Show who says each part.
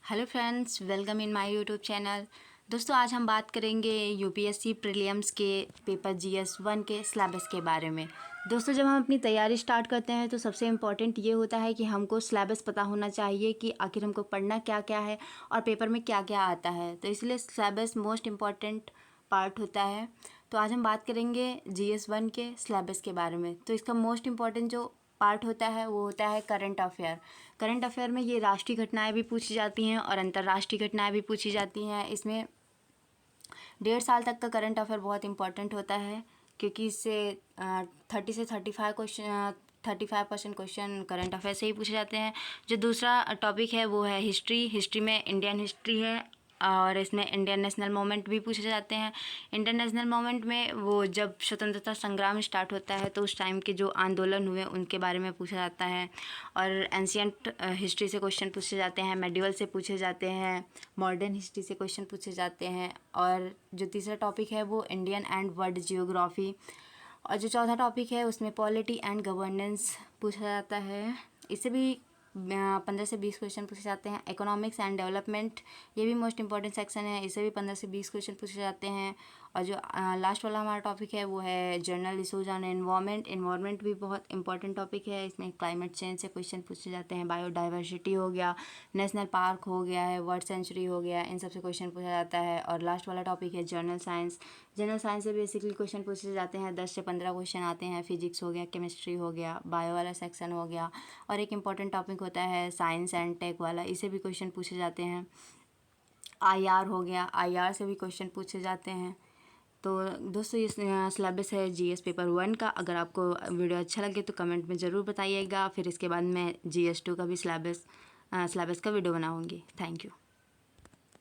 Speaker 1: Hello friends, welcome in my YouTube channel. दोस्तों, आज हम बात करेंगे यूपीएससी प्रीलिम्स के पेपर जीएस 1 के सिलेबस के बारे में। दोस्तों, जब हम अपनी तैयारी स्टार्ट करते हैं तो सबसे इम्पॉर्टेंट ये होता है कि हमको सिलेबस पता होना चाहिए कि आखिर हमको पढ़ना क्या क्या है और पेपर में क्या क्या आता है। तो इसलिए सिलेबस मोस्ट इम्पॉर्टेंट पार्ट होता है। तो आज हम बात करेंगे जीएस 1 के सिलेबस के बारे में। तो इसका मोस्ट इम्पॉर्टेंट जो पार्ट होता है वो होता है करंट अफेयर। करंट अफेयर में ये राष्ट्रीय घटनाएं भी पूछी जाती हैं और अंतर्राष्ट्रीय घटनाएं भी पूछी जाती हैं। इसमें 1.5 साल तक का करंट अफेयर बहुत इंपॉर्टेंट होता है, क्योंकि इससे 30 से 35% क्वेश्चन करंट अफेयर से ही पूछे जाते हैं। जो दूसरा टॉपिक है वो है हिस्ट्री। हिस्ट्री में इंडियन हिस्ट्री है और इसमें इंडियन नेशनल मूवमेंट भी पूछे जाते हैं। इंडियन नेशनल मूवमेंट में वो जब स्वतंत्रता संग्राम स्टार्ट होता है तो उस टाइम के जो आंदोलन हुए उनके बारे में पूछा जाता है। और एंशियंट हिस्ट्री से क्वेश्चन पूछे जाते हैं, मेडिवल से पूछे जाते हैं, मॉडर्न हिस्ट्री से क्वेश्चन पूछे जाते हैं। और जो तीसरा टॉपिक है वो इंडियन एंड वर्ल्ड जियोग्राफी। और जो चौथा टॉपिक है उसमें पॉलिटी एंड गवर्नेंस पूछा जाता है। इससे भी 15 से 20 क्वेश्चन पूछे जाते हैं। इकोनॉमिक्स एंड डेवलपमेंट, ये भी मोस्ट इंपॉर्टेंट सेक्शन है, इससे भी 15 से 20 क्वेश्चन पूछे जाते हैं। और जो लास्ट वाला हमारा टॉपिक है वो है general issues on environment. Environment भी बहुत इंपॉर्टेंट टॉपिक है। इसमें क्लाइमेट चेंज से क्वेश्चन पूछे जाते हैं, बायोडाइवर्सिटी हो गया, नेशनल पार्क हो गया है, वर्ल्ड सेंचुरी हो गया, इन सब से क्वेश्चन पूछा जाता है। और लास्ट वाला टॉपिक है जनरल साइंस। जनरल साइंस से बेसिकली क्वेश्चन पूछे जाते हैं, 10 से 15 क्वेश्चन आते हैं। फिजिक्स हो गया, केमिस्ट्री हो गया, बायो वाला सेक्शन हो गया। और एक इम्पॉर्टेंट टॉपिक होता है साइंस एंड टेक वाला, इसे भी क्वेश्चन पूछे जाते हैं। आईआर हो गया, आईआर से भी क्वेश्चन पूछे जाते हैं। तो दोस्तों, ये सिलेबस है जीएस पेपर 1 का। अगर आपको वीडियो अच्छा लगे तो कमेंट में ज़रूर बताइएगा। फिर इसके बाद मैं जीएस 2 का भी सिलेबस का वीडियो बनाऊंगी। Thank you.